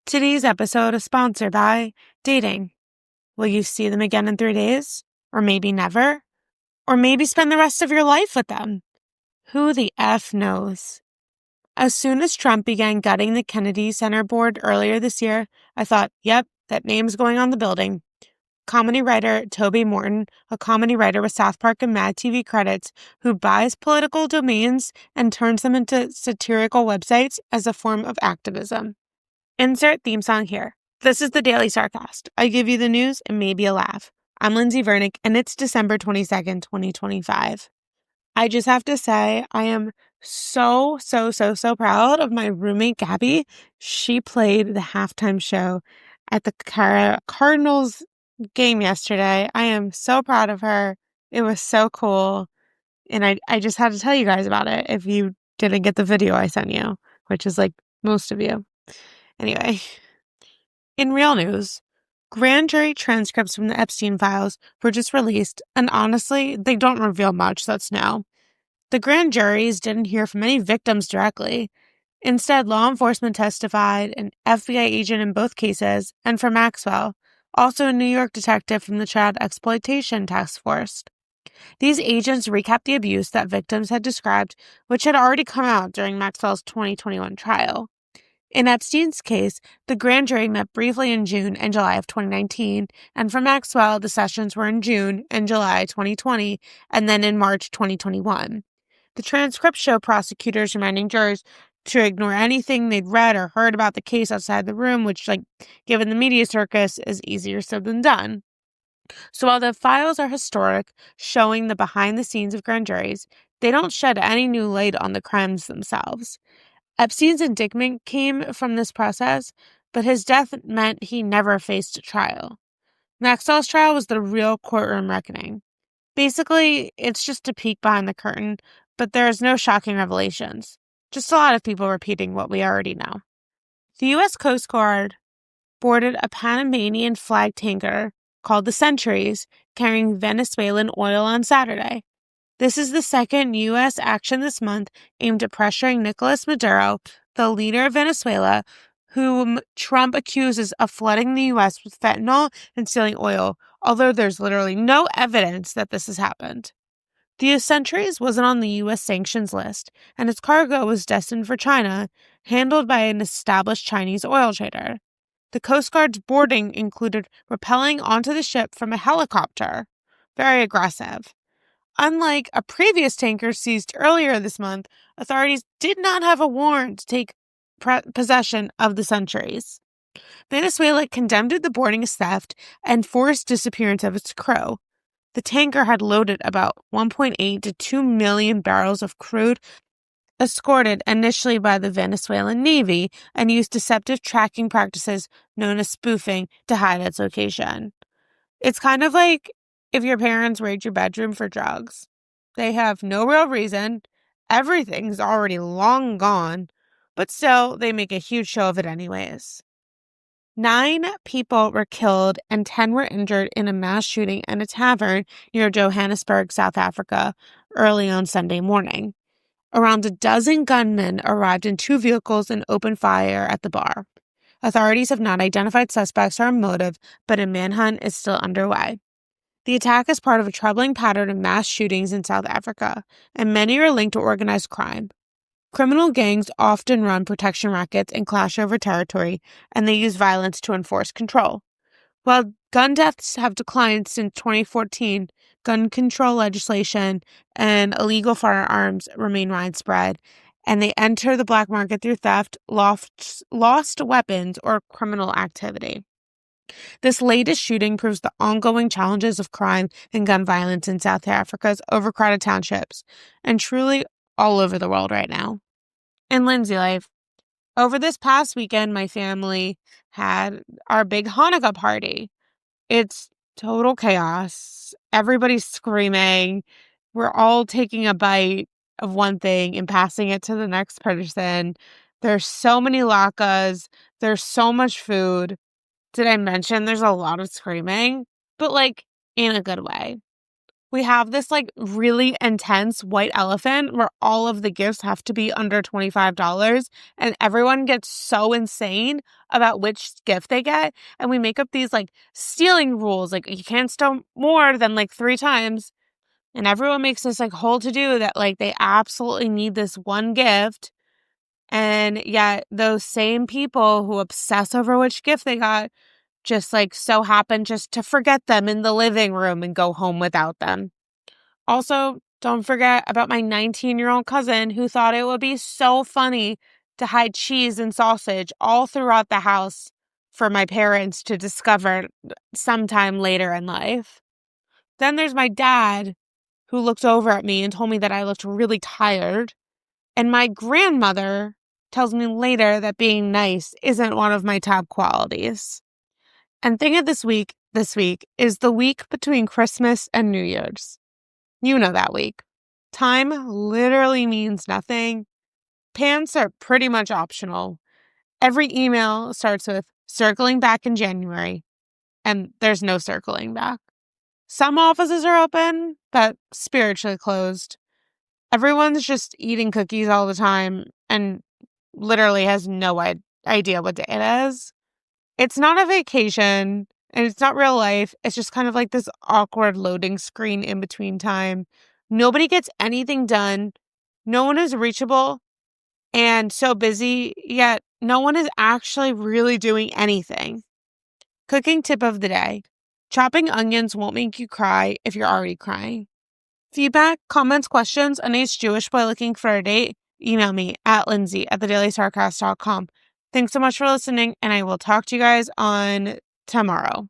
Today's episode is sponsored by dating. Will you see them again in 3 days? Or maybe never? Or maybe spend the rest of your life with them? Who the F knows? As soon as Trump began gutting the Kennedy Center board earlier this year, I thought, yep, that name's going on the building. Comedy writer Toby Morton, a comedy writer with South Park and Mad TV credits, who buys political domains and turns them into satirical websites as a form of activism. Insert theme song here. This is the Daily Sarcast. I give you the news and maybe a laugh. I'm Lindsey Vernick, and it's December 22nd, 2025. I just have to say, I am so proud of my roommate, Gabby. She played the halftime show at the Cardinals game yesterday. I am so proud of her. It was so cool. And I just had to tell you guys about it if you didn't get the video I sent you, which is like most of you. Anyway, in real news, grand jury transcripts from the Epstein files were just released, and honestly, they don't reveal much that's new. The grand juries didn't hear from any victims directly. Instead, law enforcement testified, an FBI agent in both cases, and for Maxwell, also a New York detective from the Child Exploitation Task Force. These agents recapped the abuse that victims had described, which had already come out during Maxwell's 2021 trial. In Epstein's case, the grand jury met briefly in June and July of 2019, and for Maxwell, the sessions were in June and July 2020, and then in March 2021. The transcripts show prosecutors reminding jurors to ignore anything they'd read or heard about the case outside the room, which, given the media circus, is easier said than done. So while the files are historic, showing the behind-the-scenes of grand juries, they don't shed any new light on the crimes themselves. Epstein's indictment came from this process, but his death meant he never faced a trial. Maxwell's trial was the real courtroom reckoning. Basically, it's just a peek behind the curtain, but there's no shocking revelations. Just a lot of people repeating what we already know. The U.S. Coast Guard boarded a Panamanian flag tanker called the Sentries, carrying Venezuelan oil on Saturday. This is the second U.S. action this month aimed at pressuring Nicolas Maduro, the leader of Venezuela, whom Trump accuses of flooding the U.S. with fentanyl and stealing oil, although there's literally no evidence that this has happened. The Sentries wasn't on the U.S. sanctions list, and its cargo was destined for China, handled by an established Chinese oil trader. The Coast Guard's boarding included rappelling onto the ship from a helicopter. Very aggressive. Unlike a previous tanker seized earlier this month, authorities did not have a warrant to take possession of the Sentries. Venezuela condemned the boarding as theft and forced disappearance of its crew. The tanker had loaded about 1.8 to 2 million barrels of crude, escorted initially by the Venezuelan Navy, and used deceptive tracking practices known as spoofing to hide its location. It's kind of like if your parents raid your bedroom for drugs. They have no real reason, everything's already long gone, but still, they make a huge show of it anyways. 9 people were killed and 10 were injured in a mass shooting in a tavern near Johannesburg, South Africa, early on Sunday morning. Around a dozen gunmen arrived in 2 vehicles and opened fire at the bar. Authorities have not identified suspects or a motive, but a manhunt is still underway. The attack is part of a troubling pattern of mass shootings in South Africa, and many are linked to organized crime. Criminal gangs often run protection rackets and clash over territory, and they use violence to enforce control. While gun deaths have declined since 2014, gun control legislation and illegal firearms remain widespread, and they enter the black market through theft, lost weapons, or criminal activity. This latest shooting proves the ongoing challenges of crime and gun violence in South Africa's overcrowded townships, and truly all over the world right now. In Lindsey life, over this past weekend, my family had our big Hanukkah party. It's total chaos. Everybody's screaming. We're all taking a bite of one thing and passing it to the next person. There's so many latkes. There's so much food. Did I mention there's a lot of screaming? But in a good way. we have this like really intense white elephant where all of the gifts have to be under $25 and everyone gets so insane about which gift they get. And we make up these like stealing rules. Like you can't steal more than like 3 times. And everyone makes this like whole to-do that like they absolutely need this one gift. And yet those same people who obsess over which gift they got just like so happen just to forget them in the living room and go home without them. Also, don't forget about my 19-year-old cousin who thought it would be so funny to hide cheese and sausage all throughout the house for my parents to discover sometime later in life. Then there's my dad who looked over at me and told me that I looked really tired. And my grandmother tells me later that being nice isn't one of my top qualities. And thing of this week is the week between Christmas and New Year's. You know that week. Time literally means nothing. Pants are pretty much optional. Every email starts with circling back in January, and there's no circling back. Some offices are open, but spiritually closed. Everyone's just eating cookies all the time and literally has no idea what day it is. It's not a vacation and it's not real life. It's just kind of like this awkward loading screen in between time. Nobody gets anything done. No one is reachable and so busy, yet no one is actually really doing anything. Cooking tip of the day. Chopping onions won't make you cry if you're already crying. Feedback, comments, questions, a nice Jewish boy looking for a date? Email me at lindsey@thedailysarcast.com. Thanks so much for listening, and I will talk to you guys on tomorrow.